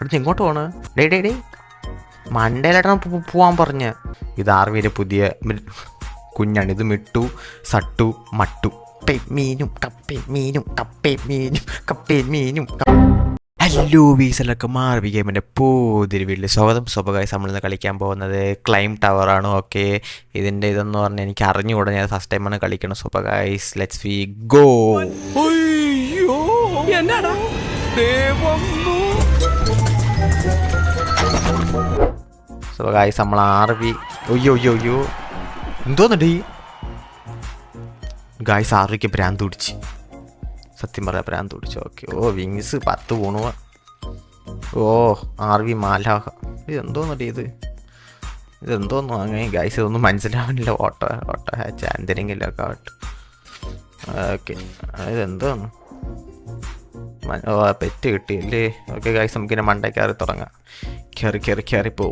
അടുത്ത് എങ്ങോട്ട് പോണ്? ഡേ ഡേ ഡേ മണ്ടയിലായിട്ടാണ് പോവാൻ പറഞ്ഞ്. ഇത് ആർവിയിലെ പുതിയ കുഞ്ഞാണ്. ഇത് മിട്ടു സട്ടു മട്ടു. മീനും കപ്പയും മീനും കപ്പയും മീനും കപ്പയും മീനും. ഹലോ വീസലൊക്കെ മാർവി ഗെയിമിൻ്റെ പുതിയൊരു വീട്ടിൽ സ്വാഗതം. സ്വഭാവമായി നമ്മളിന്ന് കളിക്കാൻ പോകുന്നത് ക്ലൈം ടവറാണ്. ഓക്കെ, ഇതിൻ്റെ ഇതെന്ന് പറഞ്ഞാൽ എനിക്ക് അറിഞ്ഞുകൂടാ, ഞാൻ ഫസ്റ്റ് ടൈമാണ് കളിക്കണം. സ്വഭാവൈസ് ലെറ്റ്സ് വി ഗോ. സ്വഭാവൈസ് നമ്മൾ ആർവി. ഒയ്യോ എന്തോന്നടി ഗായ്സ്, ആർവിക്ക് ഭ്രാന്ത് പിടിച്ച്. സത്യം പറയാം, ഭ്രാന്ത് പിടിച്ചു. ഓക്കെ, വിങ്സ് 10 പോണു. ആർവി മാലാഹ. ഇതെന്തോന്നടി ഇതെന്തോന്നു അങ്ങനെ ഗായ്സ്, ഇതൊന്നും മനസ്സിലാവുന്നില്ല. ഓട്ടോ ഹാച്ച് എന്തെങ്കിലുമൊക്കെ ആവട്ടെ. ഓക്കെ, ഇതെന്തോന്നു പെറ്റ് കിട്ടിയല്ലേ. ഓക്കെ ഗായ്സ്, നമുക്കിന്നെ മണ്ടേ കയറി തുടങ്ങാം. കയറിപ്പോ.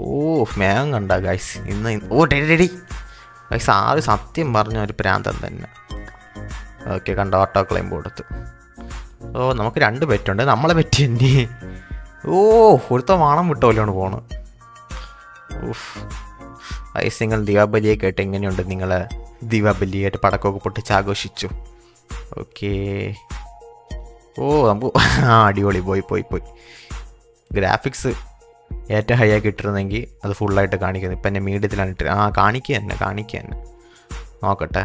മേഘം കണ്ട ഗായ്സ് ഇന്ന്. ഡെഡി ഗായ്സ്, ആറ് സത്യം പറഞ്ഞ ഒരു പ്രാന്തം തന്നെ. ഓക്കെ, കണ്ട ഓട്ടോ ക്ലൈം കൊടുത്ത്. നമുക്ക് 2 പെറ്റുണ്ട്. നമ്മളെ പെറ്റ് തന്നെ. ഒരുത്ത വാണം വിട്ടോലെയാണ് പോണ്. ഗായ്സ്, നിങ്ങൾ ദീപാവലിയെ കേട്ട് എങ്ങനെയുണ്ട്? നിങ്ങളെ ദീപാവലിയായിട്ട് പടക്കമൊക്കെ പൊട്ടിച്ച് ആഘോഷിച്ചു? ഓക്കെ, നമുക്ക് അടിപൊളി. പോയി ഗ്രാഫിക്സ് ഏറ്റവും ഹൈ ആക്കി ഇട്ടിരുന്നെങ്കിൽ അത് ഫുള്ളായിട്ട് കാണിക്കുന്നത്. ഇപ്പം എന്നെ മീഡിയത്തിലാണ് ഇട്ടത്. കാണിക്കുക തന്നെ നോക്കട്ടെ.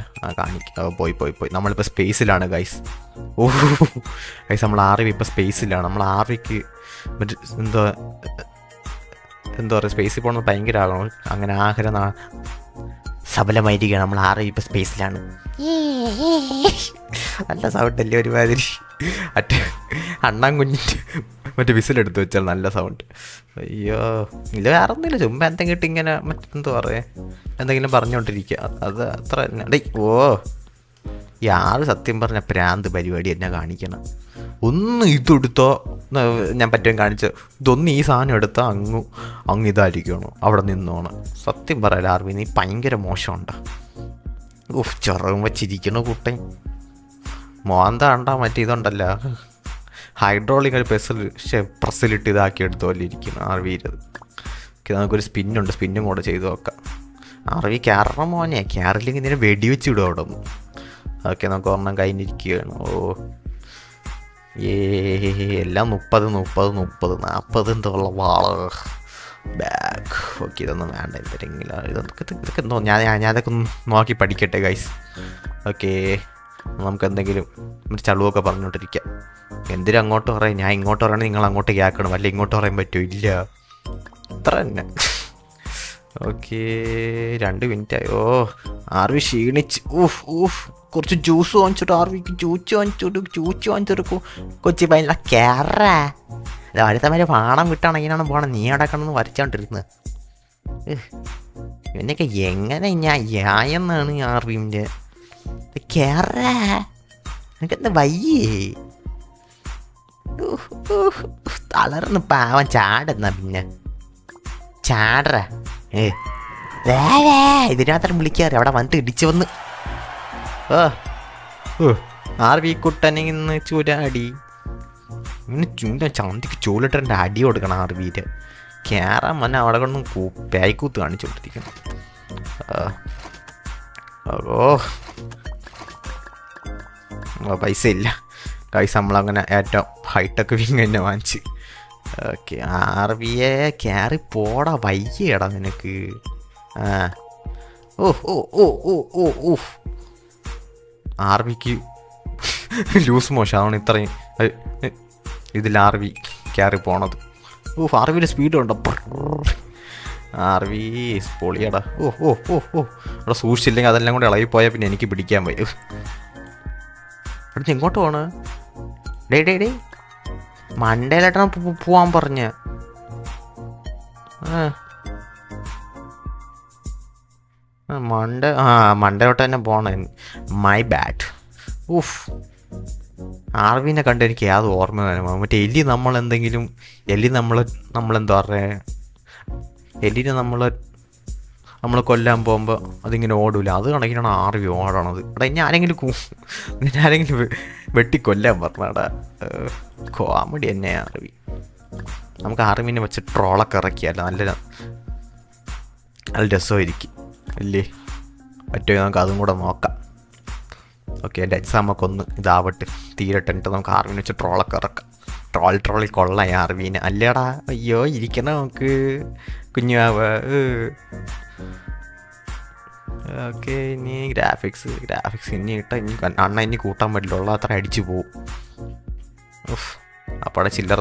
പോയി നമ്മളിപ്പോൾ സ്പേസിലാണ് ഗൈസ്. ഗൈസ്, നമ്മൾ ആർവി ഇപ്പോൾ സ്പേസിലാണ്. നമ്മൾ ആർവിക്ക് മറ്റേ എന്താ പറയുക, സ്പേസിൽ പോകുന്നത് ഭയങ്കര ആകണം. അങ്ങനെ ആഗ്രഹം സബലമായിരിക്കുകയാണ്. നമ്മൾ ആർവി ഇപ്പോൾ സ്പേസിലാണ്. നല്ല സൗണ്ട് അല്ലേ ഒരുമാതിരി. അണ്ണാൻ കുഞ്ഞിൻ്റെ മറ്റേ വിസിലെടുത്ത് വെച്ചാൽ നല്ല സൗണ്ട്. അയ്യോ, ഇത് വേറെ ഒന്നുമില്ല, ചുമ്മാ എന്തെങ്കിലും ഇട്ട് ഇങ്ങനെ മറ്റെന്തോ പറയാ, എന്തെങ്കിലും പറഞ്ഞുകൊണ്ടിരിക്കുക. അത് അത്ര തന്നെ. യാറ് സത്യം പറഞ്ഞ പ്രാന്ത് പരിപാടി എന്നെ കാണിക്കണം. ഒന്ന് ഇതെടുത്തോ, ഞാൻ പറ്റും കാണിച്ച്, ഇതൊന്ന് ഈ സാധനം എടുത്താൽ അങ്ങ് ഇതായിരിക്കണം, അവിടെ നിന്നോണം. സത്യം പറയാല ആർവി, നീ ഭയങ്കര മോശമുണ്ടോ. ചെറുകും വച്ചിരിക്കണ കുട്ടൻ മോന്ത കണ്ടാ മറ്റേ ഇതുണ്ടല്ലോ, ഹൈഡ്രോളിക് ഒരു പ്രസ്സിലിട്ട് ഇതാക്കി എടുത്ത പോലെ ഇരിക്കുന്നു ആർവിയിലത്. നമുക്കൊരു സ്പിന്നുണ്ട്, സ്പിന്നും കൂടെ ചെയ്ത് നോക്കാം. ആർവി ക്യാറ മോനെ, ക്യാറില്ലെങ്കിൽ ഇതിനെ വെടിവെച്ച് വിടും അവിടെ നിന്ന്. ഓക്കെ, നമുക്ക് ഒരെണ്ണം കഴിഞ്ഞിരിക്കുകയാണ്. എല്ലാം 30 എന്തുള്ള വാള് ബാഗ്. ഓക്കെ, ഇതൊന്നും വേണ്ട. എന്തെങ്കിലും ഇതൊക്കെ എന്തോ ഞാനതൊക്കെ ഒന്ന് നോക്കി പഠിക്കട്ടെ ഗൈസ്. ഓക്കെ, നമുക്ക് എന്തെങ്കിലും ഒരു ചളുവൊക്കെ പറഞ്ഞുകൊണ്ടിരിക്കാം. എന്തിനും അങ്ങോട്ട് പറയാം, ഞാൻ ഇങ്ങോട്ട് പറയണമെങ്കിൽ നിങ്ങൾ അങ്ങോട്ട് കേൾക്കണം, അല്ല ഇങ്ങോട്ട് പറയാൻ പറ്റുമോ? ഇല്ല, അത്ര തന്നെ. ഓക്കെ, 2 മിനിറ്റായി. ആർവി ക്ഷീണിച്ച്. കുറച്ച് ജ്യൂസ് വാങ്ങിച്ചിട്ട് ആർവിക്ക് ജ്യൂച്ച് വാങ്ങിച്ചെടുക്കും. കൊച്ചി പൈന കേറ അടുത്തമാരെ പാണം വിട്ടാണെങ്കിലാണ് പോണം. നീ അടക്കണമെന്ന് വരച്ചോണ്ടിരുന്നത്. ഇവനൊക്കെ എങ്ങനെ ഞായെന്നാണ് ആർവിൻ്റെ കേറ. എനിക്കെന്താ വയ്യേ, തളർന്ന് പാവം ചാടുന്ന. പിന്നെ ചാടറ ഇതിനകത്തും വിളിക്കാറ് അവിടെ വന്നിട്ട് ഇടിച്ചു വന്ന്. ആർവി കുട്ടനിന്ന് ചൂരാടി. ഇങ്ങനെ ചന്തിക്ക് ചൂലിട്ടെ അടി കൊടുക്കണം ആർവിയിൽ. കയറാൻ മന്നെ അവിടെ കൊണ്ടും പേയ്ക്കൂത്ത് കാണിച്ചു കൊടുത്തിരിക്കണം. പൈസ ഇല്ല ഗൈസ്, നമ്മളങ്ങനെ ഏറ്റവും ഹൈടെക് വിങ് തന്നെ വാങ്ങിച്ച്. ഓക്കെ, ആർവിയെ കയറി പോടാ, വയ്യടാ നിനക്ക്. ആർവിക്ക് ലൂസ് മോശമാണ് ഇത്രയും ഇതിൽ ആർവി കയറി പോണത്. ആർവിയുടെ സ്പീഡ് ഉണ്ടോ? ആർവി പൊളിയടാ. അവിടെ സൂക്ഷിച്ചില്ലെങ്കിൽ അതെല്ലാം കൂടെ ഇളകിപ്പോയാൽ പിന്നെ എനിക്ക് പിടിക്കാൻ വരും. അടുത്ത് എങ്ങോട്ട് പോണ്? ഡേ മണ്ടയിലായിട്ടാണ് പോവാൻ പറഞ്ഞ്. മണ്ടയിലോട്ട് തന്നെ പോണേ. My bad. ആർവിനെ കണ്ട് എനിക്ക് യാതൊരു ഓർമ്മ വേണം. മറ്റേ എലി നമ്മളെന്താ പറയുക, എലിനെ നമ്മൾ കൊല്ലാൻ പോകുമ്പോൾ അതിങ്ങനെ ഓടൂല, അത് കണക്കിനാണ് ആർവി ഓടണത്. അവിടെ ഞാനെങ്കിലും വെട്ടിക്കൊല്ലാൻ പറഞ്ഞടാ. കോമഡി തന്നെ ആർവി. നമുക്ക് ആർമീനെ വെച്ച് ട്രോളൊക്കെ ഇറക്കിയല്ല നല്ല രസമായിരിക്കും ഇല്ലേ? പറ്റുമോ നമുക്ക് അതും കൂടെ നോക്കാം. ഓക്കെ, എൻ്റെ എക്സാമൊക്കെ ഒന്ന് ഇതാവട്ടെ, തീരട്ടെ, എന്നിട്ട് നമുക്ക് ആർമീനെ വെച്ച് ട്രോളൊക്കെ ഇറക്കാം. ട്രോളി കൊള്ളാം ആർമീനെ. അല്ലേടാ? അയ്യോ ഇരിക്കണം നമുക്ക് കുഞ്ഞാവ. ഓക്കെ, ഇനി ഗ്രാഫിക്സ് ഇനി ഇനി കൂട്ടാൻ പറ്റില്ല, ഉള്ള അത്ര അടിച്ചു പോവും. അപ്പോൾ ചില്ലറ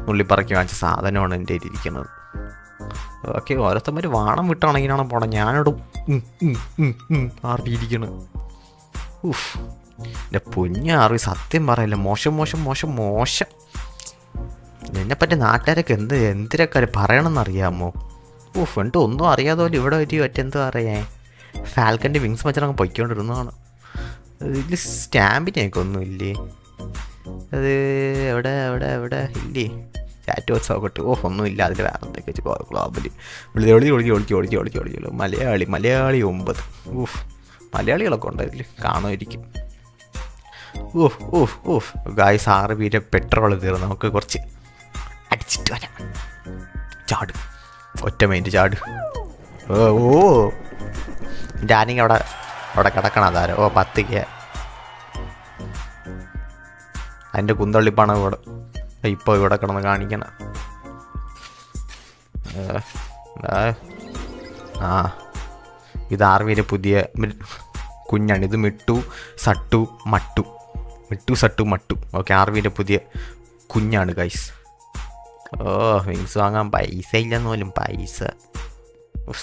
നുള്ളിപ്പറക്കി വാങ്ങിച്ച സാധനമാണ് എൻ്റെ ഇരിക്കുന്നത്. ഓക്കെ, ഓരോരുത്തന്മാർ വാണം വിട്ടാണെങ്കിലാണ് പോണം. ഞാനോട് ആർവി ഇരിക്കണം. എൻ്റെ പൊന്ന ആർവി, സത്യം പറയല്ല, മോശം. എന്നെപ്പറ്റി നാട്ടുകാരൊക്കെ എന്തിനൊക്കെ പറയണമെന്നറിയാമോ? എന്നിട്ട് ഒന്നും അറിയാതെ പോലെ ഇവിടെ ഒരു ഒറ്റെന്തോ അറിയാൻ ഫാൽക്കൻ്റെ വിങ്സ് വെച്ചിട്ടങ്ങ് പൊയ്ക്കൊണ്ടിരുന്നതാണ്. ഇതിൽ സ്റ്റാമ്പിനെയൊക്കെ ഒന്നും ഇല്ലേ? അത് എവിടെ ഇല്ലേ? ചാറ്റ് ബോക്സ് നോക്കട്ടെ. ഒന്നുമില്ല. അതിൽ വേറെ എന്തൊക്കെ വെച്ച് ഗ്ലോബൽ ഒളിച്ച് മലയാളി 9. മലയാളികളൊക്കെ ഉണ്ട് ഇതിൽ, കാണുമായിരിക്കും. ഗായ്സ്, ആർവിയുടെ പെട്രോൾ തീർന്നു. നമുക്ക് കുറച്ച് അടിച്ചിട്ട് വരാം. ചാട്, ഒറ്റ മൈൻഡ് ചാട്. എൻ്റെ ആരെങ്കിലും അവിടെ കിടക്കണം. അതാരോ 10K അതിൻ്റെ കുന്തള്ളിപ്പാണ് ഇപ്പോൾ ഇവിടെ കിടന്ന് കാണിക്കണം. ഇത് ആർവിയുടെ പുതിയ കുഞ്ഞാണ്. ഇത് മിട്ടു സട്ടു മട്ടു. ഓക്കെ, ആർവിയുടെ പുതിയ കുഞ്ഞാണ് ഗൈസ്. വിങ്സ് വാങ്ങാൻ പൈസ ഇല്ലെന്ന് പോലും. പൈസ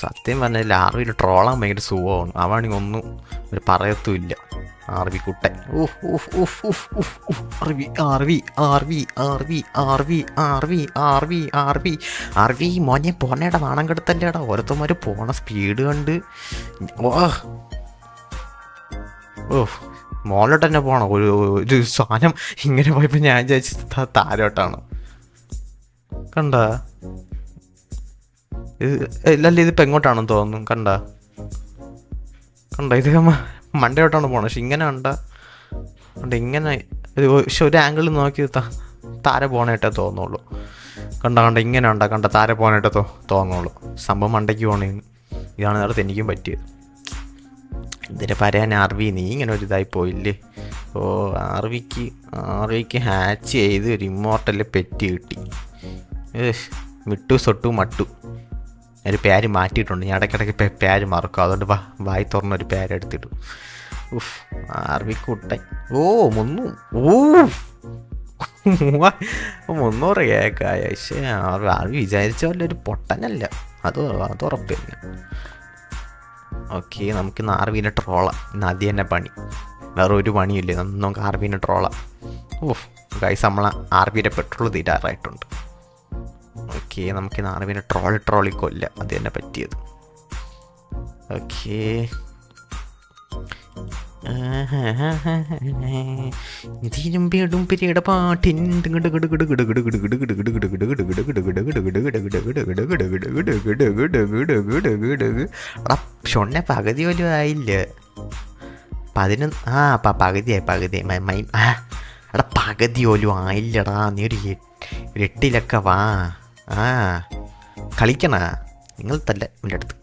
സത്യം പറഞ്ഞാൽ ആർവിയിൽ ട്രോളാൻ ഭയങ്കര സുഖമാണ്. അവനാണെങ്കിൽ ഒന്നും ഒരു പറയത്തുമില്ല. ആർവി കുട്ടൻ. ആർവി മോനെ പോന്നേടാ, നാണം കെടുത്തല്ലേടാ. ഓരോരുത്തന്മാർ പോണ സ്പീഡ് കണ്ട് മോളിലോട്ട് തന്നെ പോണം. ഒരു സാധനം ഇങ്ങനെ പോയപ്പോൾ ഞാൻ വിചാരിച്ചത് താരോട്ടാണ്. കണ്ട ഇല്ലല്ലേ? ഇതിപ്പോൾ എങ്ങോട്ടാണെന്ന് തോന്നുന്നു. കണ്ട ഇത് മണ്ടയോട്ടാണ് പോകണം. പക്ഷെ ഇങ്ങനെ ഇങ്ങനെ പക്ഷെ ഒരു ആംഗിളിൽ നോക്കി താര പോകണായിട്ടേ തോന്നുള്ളൂ. ഇങ്ങനെ താര പോകാനായിട്ടേ തോന്നുള്ളൂ. സംഭവം മണ്ടയ്ക്ക് പോകണേന്ന്. ഇതാണ് നേരത്തെ എനിക്കും പറ്റിയത്. ഇതിന് പറയാൻ ആർവി, നീ ഇങ്ങനെ ഒരു ഇതായി പോയില്ലേ? ആർവിക്ക് ഹാച്ച് ചെയ്ത് ഒരു ഇമ്മോർട്ടല് പെറ്റ് കിട്ടി. മിട്ടു സൊട്ടു മട്ടു. ഒരു പേര് മാറ്റിയിട്ടുണ്ട്. ഞാൻ ഇടയ്ക്കിടയ്ക്ക് പേര് മറക്കും. അതുകൊണ്ട് വായി തുറന്നൊരു പേരെടുത്തിട്ടു. ആർവി കുട്ടൻ. 300 കേക്കായ. പക്ഷേ ആർവി വിചാരിച്ച പോലെ ഒരു പൊട്ടനല്ല. അത് ഉറപ്പില്ല. ഓക്കെ, നമുക്ക് ഇന്ന് ആർവിനെ ട്രോളാം. ഇന്ന് അത് തന്നെ പണി, വേറെ ഒരു പണിയില്ലേ. നമുക്ക് ആർവിനെ ട്രോളാം. ഗൈസ്, നമ്മളെ ആർവിയുടെ പെട്രോൾ തീരാറായിട്ടുണ്ട്. ഓക്കെ, നമുക്ക് ഇന്ന് ആർവിനെ ട്രോളി കൊല്ലാം. അത് തന്നെ പറ്റിയത്. ഓക്കെ, ഇതിരുമ്പിയുടെ പാട്ടിൻ ഷൊണ്ണെ പകുതി പോലും ആയില്ല. 11 പകുതിയായി. എടാ പകുതി പോലും ആയില്ലടാ. നീ ഒരു 8 വാ. കളിക്കണ നിങ്ങൾ തല്ല എൻ്റെ അടുത്ത്.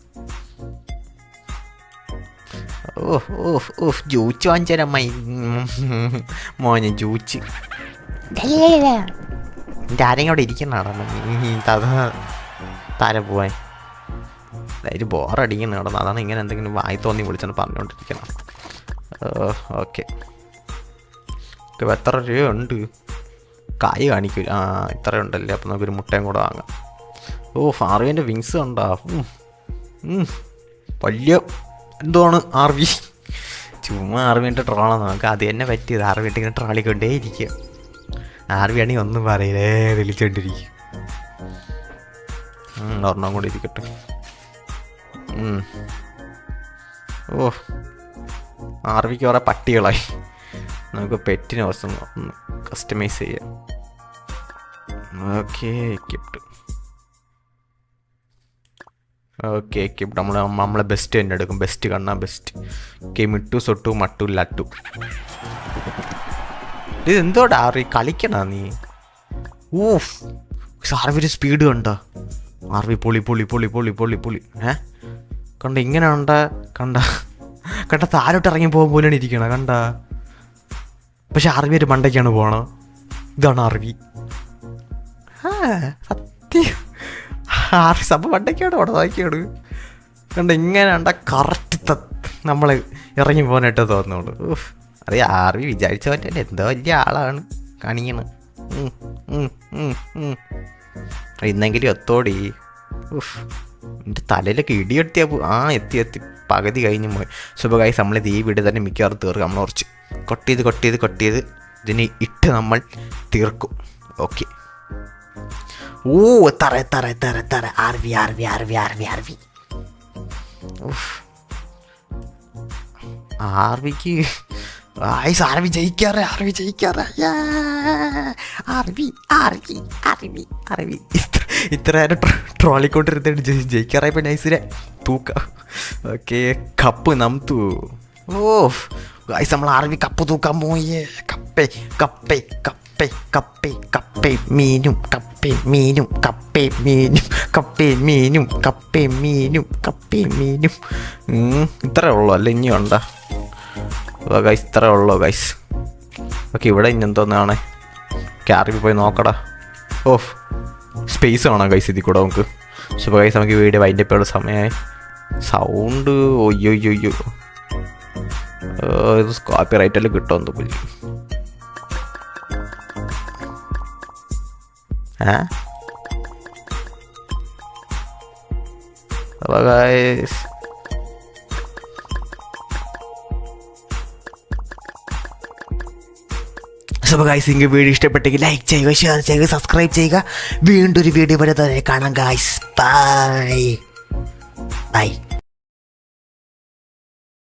ജൂച്ച് വാങ്ങിച്ചേരമ്മായി മോനെ. ജൂച്ച് എൻ്റെ ആരെങ്കിലും അവിടെ ഇരിക്കണ താര പോവാൻ. അതായത് ബോറടിക്കണം നടന്നു. അതാണ് ഇങ്ങനെ എന്തെങ്കിലും വായി തോന്നി വിളിച്ചെന്ന് പറഞ്ഞുകൊണ്ടിരിക്കണം. ഓക്കെ, എത്ര രൂപയുണ്ട്? കായ് കാണിക്കൂല. ഇത്രയുണ്ടല്ലേ. അപ്പം നമുക്കൊരു മുട്ടയും കൂടെ വാങ്ങാം. ആർവിൻ്റെ വിങ്സ് കണ്ടാ വലിയ എന്താണ് ആർവി. ചുമ്മാ ആർവിൻ്റെ ട്രോളാണ്. നമുക്ക് അത് തന്നെ പറ്റിയത്. ആർവിൻ്റെ ഇങ്ങനെ ട്രോളിക്കൊണ്ടേ ഇരിക്കുക. ആർവി ആണെങ്കിൽ ഒന്നും പറയില്ലേ, തെളിച്ചോണ്ടിരിക്കും. ഒരെണ്ണം കൂടി ഇരിക്കട്ടെ. ആർവിക്ക് കുറേ പട്ടികളായി. നമുക്ക് പെറ്റിന് ദിവസം ഒന്ന് കസ്റ്റമൈസ് ചെയ്യാം. ഓക്കെ, എക്യുപ്ഡ് നമ്മളെ ബെസ്റ്റ് തന്നെ എടുക്കും. ബെസ്റ്റ് കണ്ണാ ബെസ്റ്റ്. ഓക്കെ, മിട്ടു സൊട്ടു മട്ടു ലട്ടു. ഇത് എന്തോടാ ആർവി കളിക്കണ നീ? ഓഫ് ആർവിയുടെ സ്പീഡ് കണ്ട. ആർവി പൊളി പൊളി പൊളി പൊളി പൊളി പൊളി. കണ്ട ഇങ്ങനെ കണ്ട താഴോട്ട് ഇറങ്ങി പോകാൻ പോലെയാണ് ഇരിക്കണം കണ്ട. പക്ഷെ ആർവി ഒരു മണ്ടയ്ക്കാണ് പോകണം. ഇതാണ് ആർവി. സത്യം ആർവി സംഭവം മണ്ടയ്ക്കാണ് പോകണം. നോക്കിയാണ് കണ്ട ഇങ്ങനെ കണ്ട കറക്റ്റ് നമ്മൾ ഇറങ്ങി പോകാനായിട്ട് തോന്നുള്ളൂ. അത് ആർവി വിചാരിച്ച പറ്റല്ല, എന്തോ വലിയ ആളാണ് കാണിക്കണ്. ഇന്നെങ്കിലും എത്തോടി. എൻ്റെ തലയിലൊക്കെ ഇടിയെത്തിയാ എത്തി പകുതി കഴിഞ്ഞ് പോയി. ഗൈസ് നമ്മളിത് ഈ വീട് തന്നെ മിക്കവാറും തീർക്കും. നമ്മൾ കുറച്ച് കൊട്ട് ചെയ്ത് ഇതിന് ഇട്ട് നമ്മൾ തീർക്കും. ഓക്കെ. തറ ആർവി ആർവിക്ക് ആർവി ജയിക്കാറേ. ഇത്ര നേരം ട്രോളിക്കൊണ്ടിരുന്നിട്ട് ജയിക്കാറായപ്പോൾ നൈസിനെ തൂക്കാം. ഓക്കെ, കപ്പ് നംതു. ഗൈസ് നമ്മൾ ആർവി കപ്പ് തൂക്കാൻ പോയേ. കപ്പേ മീനും ഇത്രേ ഉള്ളൂ അല്ല ഇനിയും ഉണ്ടോ ഗൈസ്? ഇത്രേ ഉള്ളൂ ഗൈസ്. ഓക്കെ, ഇവിടെ ഇനി എന്തോന്നാണ് ആർവി പോയി നോക്കടാ. സ്പേസ് വേണം ഗൈസ് ഇതിൽ കൂടെ നമുക്ക്. ഗൈസ് നമുക്ക് വീഡിയോ വൈൻഡപ്പ് സമയമായി. സൗണ്ട് ഒയ്യോ ഇത് കോപ്പി റൈറ്റെല്ലാം കിട്ടുമെന്ന് തോന്നി. ഗൈസ് നിങ്ങൾക്ക് വീഡിയോ ഇഷ്ടപ്പെട്ടെങ്കിൽ ലൈക്ക് ചെയ്യുക, ഷെയർ ചെയ്യുക, സബ്സ്ക്രൈബ് ചെയ്യുക. വീണ്ടും ഒരു വീഡിയോ വരെ കാണാം ഗൈസ്. ബൈ.